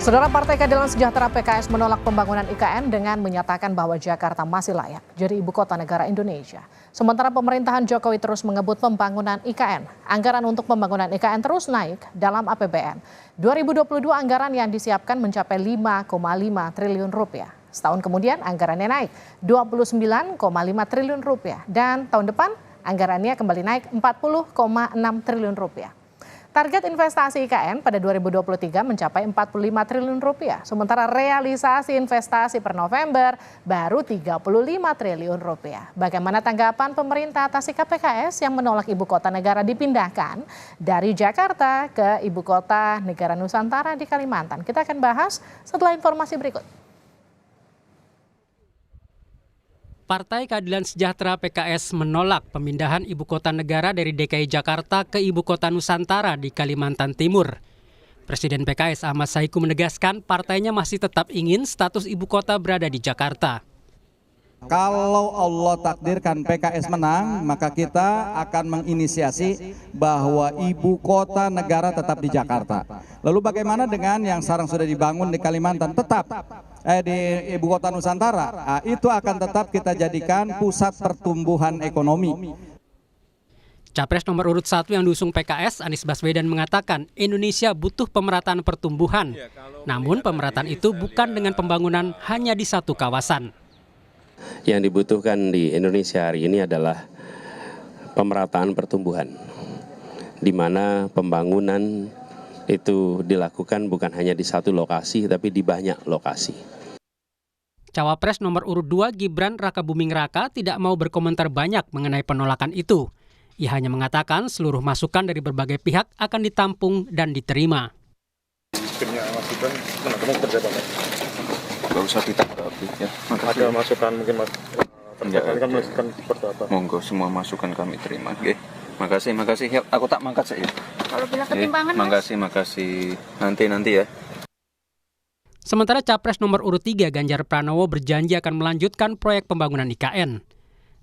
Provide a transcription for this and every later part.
Saudara Partai Keadilan Sejahtera PKS menolak pembangunan IKN dengan menyatakan bahwa Jakarta masih layak jadi ibu kota negara Indonesia. Sementara pemerintahan Jokowi terus mengebut pembangunan IKN. Anggaran untuk pembangunan IKN terus naik dalam APBN. 2022 anggaran yang disiapkan mencapai 5,5 triliun rupiah. Setahun kemudian anggarannya naik 29,5 triliun rupiah. Dan tahun depan anggarannya kembali naik 40,6 triliun rupiah. Target investasi IKN pada 2023 mencapai 45 triliun rupiah. Sementara realisasi investasi per November baru 35 triliun rupiah. Bagaimana tanggapan pemerintah atas sikap PKS yang menolak ibu kota negara dipindahkan dari Jakarta ke ibu kota negara Nusantara di Kalimantan? Kita akan bahas setelah informasi berikut. Partai Keadilan Sejahtera PKS menolak pemindahan ibu kota negara dari DKI Jakarta ke ibu kota Nusantara di Kalimantan Timur. Presiden PKS Ahmad Saiku menegaskan partainya masih tetap ingin status ibu kota berada di Jakarta. Kalau Allah takdirkan PKS menang, maka kita akan menginisiasi bahwa ibu kota negara tetap di Jakarta. Lalu bagaimana dengan yang sekarang sudah dibangun di Kalimantan tetap di ibu kota Nusantara? Nah, itu akan tetap kita jadikan pusat pertumbuhan ekonomi. Capres nomor urut 1 yang diusung PKS, Anies Baswedan mengatakan Indonesia butuh pemerataan pertumbuhan. Namun pemerataan itu bukan dengan pembangunan hanya di satu kawasan. Yang dibutuhkan di Indonesia hari ini adalah pemerataan pertumbuhan, di mana pembangunan itu dilakukan bukan hanya di satu lokasi, tapi di banyak lokasi. Cawapres nomor urut 2 Gibran Rakabuming Raka tidak mau berkomentar banyak mengenai penolakan itu. Ia hanya mengatakan seluruh masukan dari berbagai pihak akan ditampung dan diterima. Gak usah ditanggapi ya. Ada masukan mungkin mas. Kan masukan seperti apa? Monggo semua masukan kami terima. Oke. Makasih. Ya, aku tak mangkat saya. Kalau bila ketimbangan Makasih. Nanti ya. Sementara Capres nomor urut 3 Ganjar Pranowo berjanji akan melanjutkan proyek pembangunan IKN.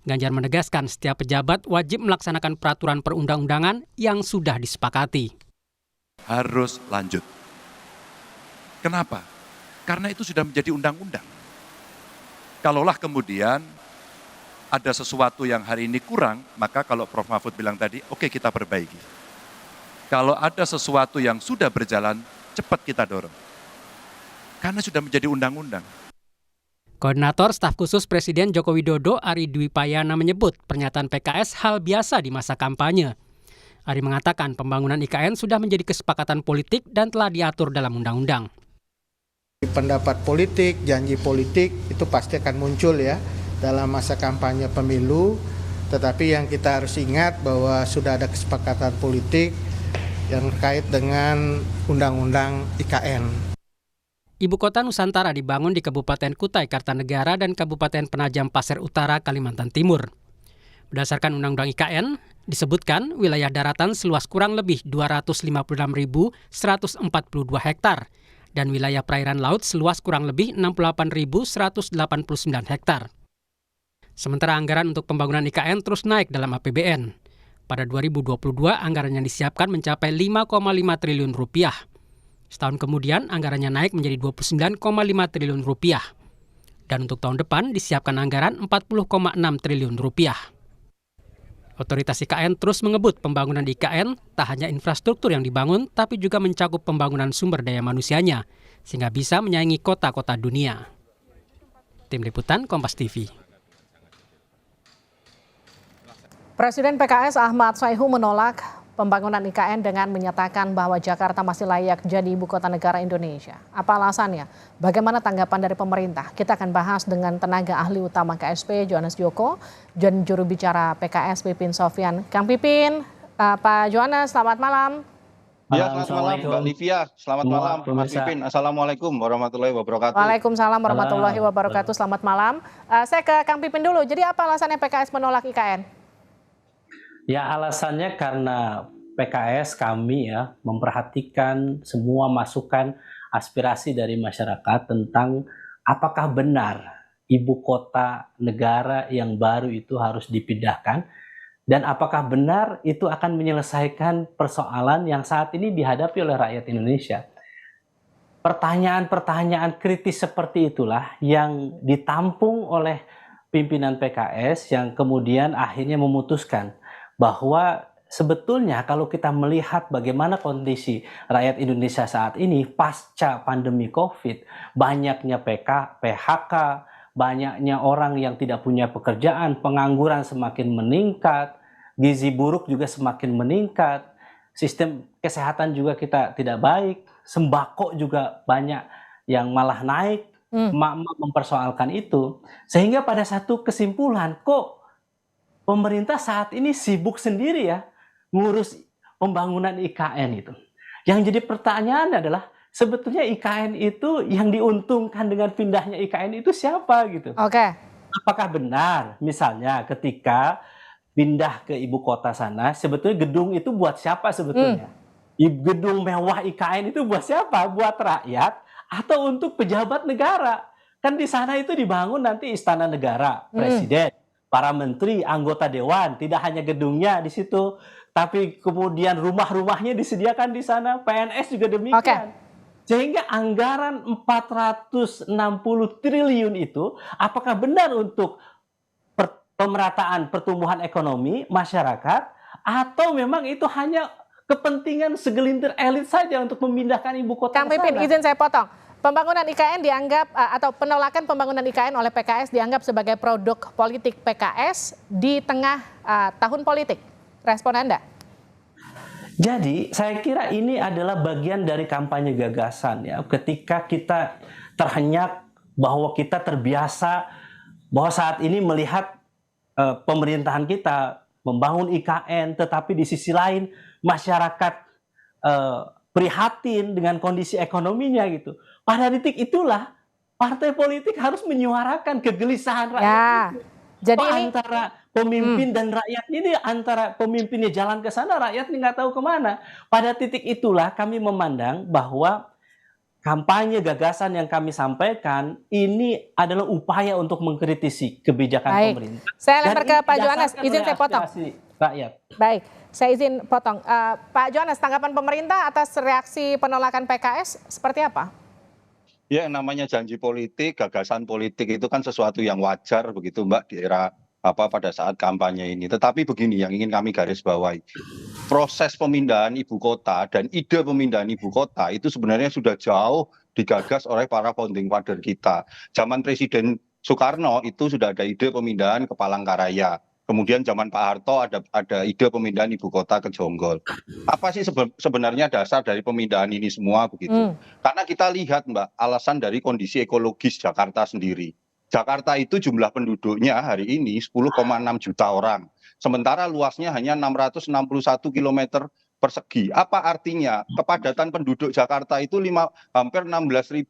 Ganjar menegaskan setiap pejabat wajib melaksanakan peraturan perundang-undangan yang sudah disepakati. Harus lanjut. Kenapa? Karena itu sudah menjadi undang-undang. Kalaulah kemudian ada sesuatu yang hari ini kurang, maka kalau Prof. Mahfud bilang tadi, oke, kita perbaiki. Kalau ada sesuatu yang sudah berjalan, cepat kita dorong. Karena sudah menjadi undang-undang. Koordinator Staf Khusus Presiden Joko Widodo Ari Dwi Payana menyebut pernyataan PKS hal biasa di masa kampanye. Ari mengatakan pembangunan IKN sudah menjadi kesepakatan politik dan telah diatur dalam undang-undang. Pendapat politik, janji politik itu pasti akan muncul ya dalam masa kampanye pemilu. Tetapi yang kita harus ingat bahwa sudah ada kesepakatan politik yang terkait dengan undang-undang IKN. Ibu kota Nusantara dibangun di Kabupaten Kutai Kartanegara dan Kabupaten Penajam Pasir Utara, Kalimantan Timur. Berdasarkan Undang-Undang IKN, disebutkan wilayah daratan seluas kurang lebih 256.142 hektar dan wilayah perairan laut seluas kurang lebih 68.189 hektar. Sementara anggaran untuk pembangunan IKN terus naik dalam APBN. Pada 2022, anggaran yang disiapkan mencapai 5,5 triliun rupiah. Setahun kemudian, anggarannya naik menjadi 29,5 triliun rupiah. Dan untuk tahun depan disiapkan anggaran 40,6 triliun rupiah. Otoritas IKN terus mengebut pembangunan di IKN, tak hanya infrastruktur yang dibangun, tapi juga mencakup pembangunan sumber daya manusianya, sehingga bisa menyaingi kota-kota dunia. Tim Liputan Kompas TV. Presiden PKS Ahmad Saiku menolak pembangunan IKN dengan menyatakan bahwa Jakarta masih layak jadi ibu kota negara Indonesia. Apa alasannya? Bagaimana tanggapan dari pemerintah? Kita akan bahas dengan tenaga ahli utama KSP Johannes Joko dan juru bicara PKS Pipin Sofyan. Kang Pipin, Pak Johannes, selamat malam. Ya, selamat malam Mbak Livia. Selamat malam Mas Pipin. Assalamualaikum warahmatullahi wabarakatuh. Waalaikumsalam warahmatullahi wabarakatuh. Selamat malam. Saya ke Kang Pipin dulu. Jadi apa alasannya PKS menolak IKN? Ya, alasannya karena PKS kami ya memperhatikan semua masukan aspirasi dari masyarakat tentang apakah benar ibu kota negara yang baru itu harus dipindahkan dan apakah benar itu akan menyelesaikan persoalan yang saat ini dihadapi oleh rakyat Indonesia. pertanyaan-pertanyaan kritis seperti itulah yang ditampung oleh pimpinan PKS yang kemudian akhirnya memutuskan bahwa sebetulnya kalau kita melihat bagaimana kondisi rakyat Indonesia saat ini pasca pandemi COVID, banyaknya PHK, banyaknya orang yang tidak punya pekerjaan, pengangguran semakin meningkat, gizi buruk juga semakin meningkat, sistem kesehatan juga kita tidak baik, sembako juga banyak yang malah naik, emak-emak mempersoalkan itu. Sehingga pada satu kesimpulan, kok pemerintah saat ini sibuk sendiri ya ngurus pembangunan IKN itu. Yang jadi pertanyaan adalah, sebetulnya IKN itu yang diuntungkan dengan pindahnya IKN itu siapa gitu? Oke. Apakah benar misalnya ketika pindah ke ibu kota sana, sebetulnya gedung itu buat siapa sebetulnya? Gedung mewah IKN itu buat siapa? Buat rakyat atau untuk pejabat negara? Kan di sana itu dibangun nanti istana negara, presiden, para menteri, anggota dewan, tidak hanya gedungnya di situ, tapi kemudian rumah-rumahnya disediakan di sana, PNS juga demikian. Sehingga anggaran 460 triliun itu apakah benar untuk pemerataan pertumbuhan ekonomi masyarakat, atau memang itu hanya kepentingan segelintir elit saja untuk memindahkan ibu kota Kang Pipin, izin saya potong. Pembangunan IKN dianggap atau penolakan pembangunan IKN oleh PKS dianggap sebagai produk politik PKS di tengah tahun politik. Respon Anda? Jadi saya kira ini adalah bagian dari kampanye gagasan ya. Ketika kita terhenyak bahwa kita terbiasa bahwa saat ini melihat pemerintahan kita membangun IKN, tetapi di sisi lain masyarakat prihatin dengan kondisi ekonominya gitu. Pada titik itulah partai politik harus menyuarakan kegelisahan rakyat itu. Jadi ini antara pemimpin dan rakyat ini, antara pemimpinnya jalan ke sana, rakyat nggak tahu kemana. Pada titik itulah kami memandang bahwa kampanye gagasan yang kami sampaikan ini adalah upaya untuk mengkritisi kebijakan pemerintah. Saya lempar ke Pak Johannes, izin saya potong. Rakyat. Baik, saya izin potong. Pak Johannes, tanggapan pemerintah atas reaksi penolakan PKS seperti apa? Ya, namanya janji politik, gagasan politik itu kan sesuatu yang wajar begitu Mbak di era pada saat kampanye ini. Tetapi begini yang ingin kami garis bawahi. Proses pemindahan ibu kota dan ide pemindahan ibu kota itu sebenarnya sudah jauh digagas oleh para founding father kita. Zaman Presiden Soekarno itu sudah ada ide pemindahan ke Palangkaraya. Kemudian zaman Pak Harto ada ide pemindahan ibu kota ke Jonggol. Apa sih sebenarnya dasar dari pemindahan ini semua begitu? Karena kita lihat Mbak, alasan dari kondisi ekologis Jakarta sendiri. Jakarta itu jumlah penduduknya hari ini 10,6 juta orang. Sementara luasnya hanya 661 km persegi. Apa artinya? Kepadatan penduduk Jakarta itu hampir 16.000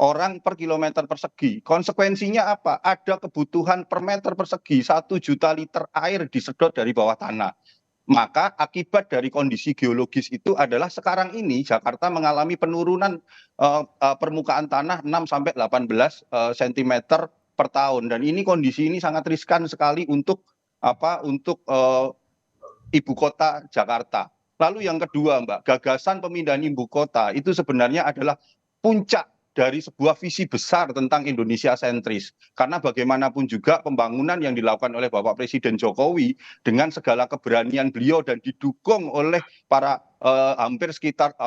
orang per kilometer persegi. Konsekuensinya apa? Ada kebutuhan per meter persegi 1 juta liter air disedot dari bawah tanah. Maka akibat dari kondisi geologis itu adalah sekarang ini Jakarta mengalami penurunan permukaan tanah 6-18 cm per tahun. Dan ini kondisi ini sangat riskan sekali untuk ibu kota Jakarta. Lalu yang kedua Mbak, gagasan pemindahan ibu kota itu sebenarnya adalah puncak dari sebuah visi besar tentang Indonesia sentris. Karena bagaimanapun juga pembangunan yang dilakukan oleh Bapak Presiden Jokowi dengan segala keberanian beliau dan didukung oleh para hampir 8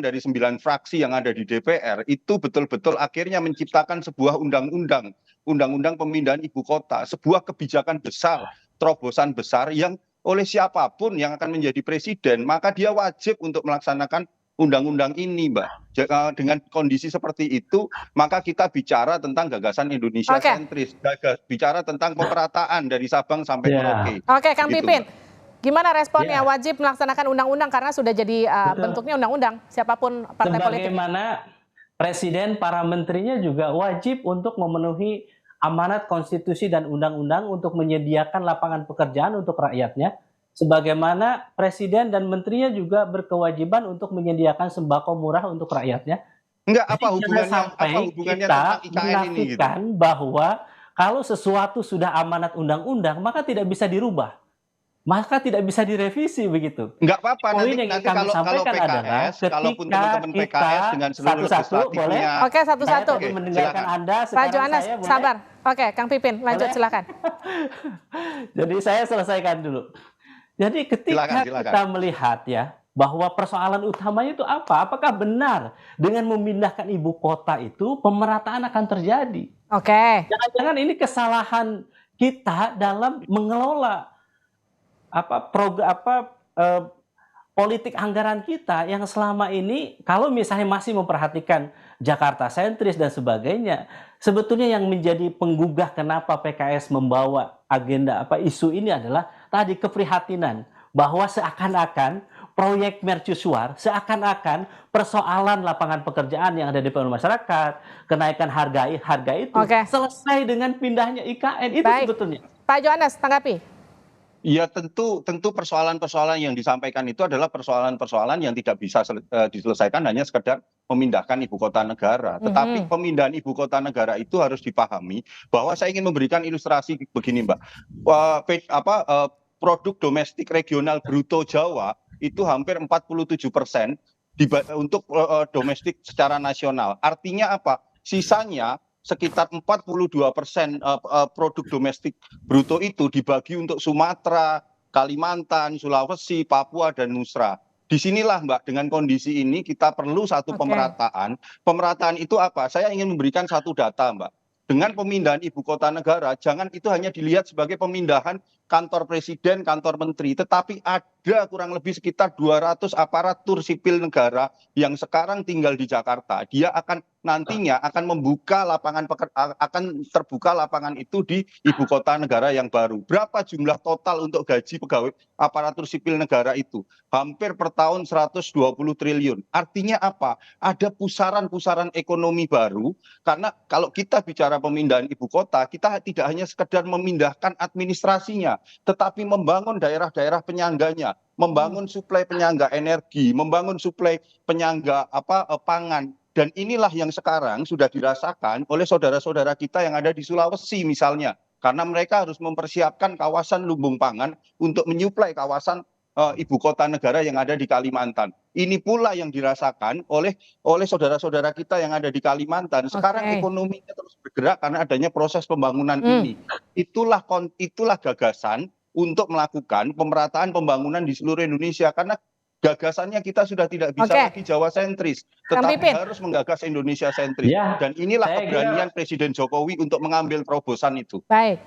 dari 9 fraksi yang ada di DPR, itu betul-betul akhirnya menciptakan sebuah undang-undang pemindahan ibu kota, sebuah kebijakan besar, terobosan besar yang oleh siapapun yang akan menjadi presiden, maka dia wajib untuk melaksanakan undang-undang ini, Mbak. Dengan kondisi seperti itu, maka kita bicara tentang gagasan Indonesia sentris, bicara tentang pemerataan dari Sabang sampai Merauke. Oke, Kang Gitu, Pipin, Mbak. gimana responnya? Wajib melaksanakan undang-undang karena sudah jadi bentuknya undang-undang, siapapun partai politik. Sebagaimana presiden, para menterinya juga wajib untuk memenuhi amanat konstitusi dan undang-undang untuk menyediakan lapangan pekerjaan untuk rakyatnya. Sebagaimana presiden dan menterinya juga berkewajiban untuk menyediakan sembako murah untuk rakyatnya. Enggak, apa hubungannya tentang IKN ini gitu? Bahwa kalau sesuatu sudah amanat undang-undang maka tidak bisa dirubah. maka tidak bisa direvisi begitu. Nggak apa-apa, Poin nanti yang nanti kami kalau sampaikan adalah PKS, kalaupun ketika teman-teman PKS kita dengan seluruh satu-satu boleh. legislatifnya. Oke, Saya satu-satu. tadi mendengarkan silakan. Anda, Pak sekarang Johannes, saya boleh. sabar. Oke, Kang Pipin, lanjut Boleh? silakan. Jadi saya selesaikan dulu. Jadi ketika Silakan. kita melihat ya bahwa persoalan utamanya itu apa? Apakah benar dengan memindahkan ibu kota itu pemerataan akan terjadi? Oke. Jangan-jangan ini kesalahan kita dalam mengelola politik anggaran kita yang selama ini kalau misalnya masih memperhatikan Jakarta sentris dan sebagainya, sebetulnya yang menjadi penggugah kenapa PKS membawa agenda isu ini adalah tadi keprihatinan bahwa seakan-akan proyek mercusuar, seakan-akan persoalan lapangan pekerjaan yang ada di masyarakat, kenaikan harga itu selesai dengan pindahnya IKN itu. Baik. Sebetulnya. Pak Johannes, tanggapi. Ya tentu persoalan-persoalan yang disampaikan itu adalah persoalan-persoalan yang tidak bisa diselesaikan hanya sekedar memindahkan ibu kota negara. Tetapi pemindahan ibu kota negara itu harus dipahami bahwa saya ingin memberikan ilustrasi begini, Mbak. Produk domestik regional bruto Jawa itu hampir 47% untuk domestik secara nasional. Artinya apa? Sisanya sekitar 42% produk domestik bruto itu dibagi untuk Sumatera, Kalimantan, Sulawesi, Papua, dan Nusra. Disinilah Mbak, dengan kondisi ini kita perlu satu pemerataan. Pemerataan itu apa? Saya ingin memberikan satu data Mbak. Dengan pemindahan ibu kota negara, jangan itu hanya dilihat sebagai pemindahan kantor presiden, kantor menteri, tetapi ada kurang lebih sekitar 200 aparatur sipil negara yang sekarang tinggal di Jakarta. Dia akan nantinya akan membuka akan terbuka lapangan itu di ibu kota negara yang baru. Berapa jumlah total untuk gaji pegawai aparatur sipil negara itu? Hampir per tahun 120 triliun. Artinya apa? Ada pusaran-pusaran ekonomi baru, karena kalau kita bicara pemindahan ibu kota, kita tidak hanya sekedar memindahkan administrasinya, tetapi membangun daerah-daerah penyangganya, membangun suplai penyangga energi, membangun suplai penyangga pangan. Dan inilah yang sekarang sudah dirasakan oleh saudara-saudara kita yang ada di Sulawesi misalnya, karena mereka harus mempersiapkan kawasan lumbung pangan untuk menyuplai kawasan ibu kota negara yang ada di Kalimantan. Ini pula yang dirasakan oleh saudara-saudara kita yang ada di Kalimantan. Sekarang ekonominya terus bergerak karena adanya proses pembangunan ini. Itulah gagasan untuk melakukan pemerataan pembangunan di seluruh Indonesia, karena gagasannya kita sudah tidak bisa lagi Jawa sentris, tetapi harus menggagas Indonesia sentris. Dan inilah keberanian Presiden Jokowi untuk mengambil terobosan itu. Baik.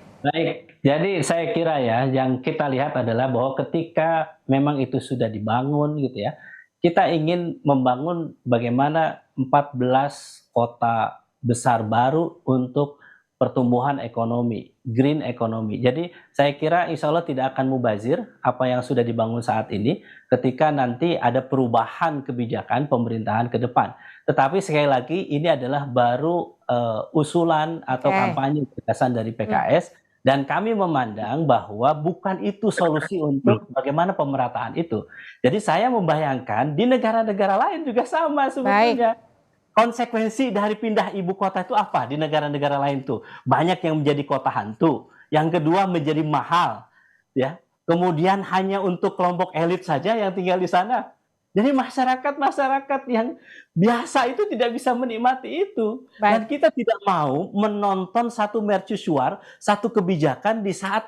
Jadi saya kira ya, yang kita lihat adalah bahwa ketika memang itu sudah dibangun gitu ya, kita ingin membangun bagaimana 14 kota besar baru untuk pertumbuhan ekonomi, green economy. Jadi saya kira insya Allah tidak akan mubazir apa yang sudah dibangun saat ini ketika nanti ada perubahan kebijakan pemerintahan ke depan. Tetapi sekali lagi ini adalah baru usulan atau kampanye gagasan dari PKS, dan kami memandang bahwa bukan itu solusi untuk bagaimana pemerataan itu. Jadi saya membayangkan di negara-negara lain juga sama sebetulnya. Konsekuensi dari pindah ibu kota itu apa di negara-negara lain tuh? Banyak yang menjadi kota hantu. Yang kedua menjadi mahal, ya. Kemudian hanya untuk kelompok elit saja yang tinggal di sana. Jadi masyarakat yang biasa itu tidak bisa menikmati itu. Dan kita tidak mau menonton satu mercusuar, satu kebijakan di saat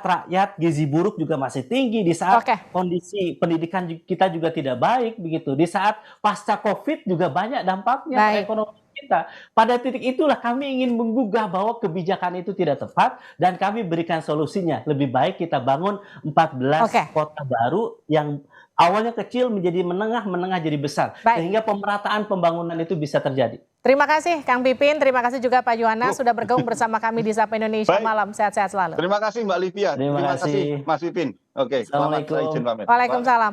rakyat gizi buruk juga masih tinggi, di saat kondisi pendidikan kita juga tidak baik begitu, di saat pasca Covid juga banyak dampaknya ekonomi kita. Pada titik itulah kami ingin menggugah bahwa kebijakan itu tidak tepat dan kami berikan solusinya. Lebih baik kita bangun 14 kota baru yang awalnya kecil menjadi menengah jadi besar. Sehingga pemerataan pembangunan itu bisa terjadi. Terima kasih Kang Pipin, terima kasih juga Pak Johannes sudah bergabung bersama kami di Sapa Indonesia Malam. Sehat-sehat selalu. Terima kasih Mbak Livia. Terima kasih Mas Pipin. Oke, selamat. Assalamualaikum. Waalaikumsalam.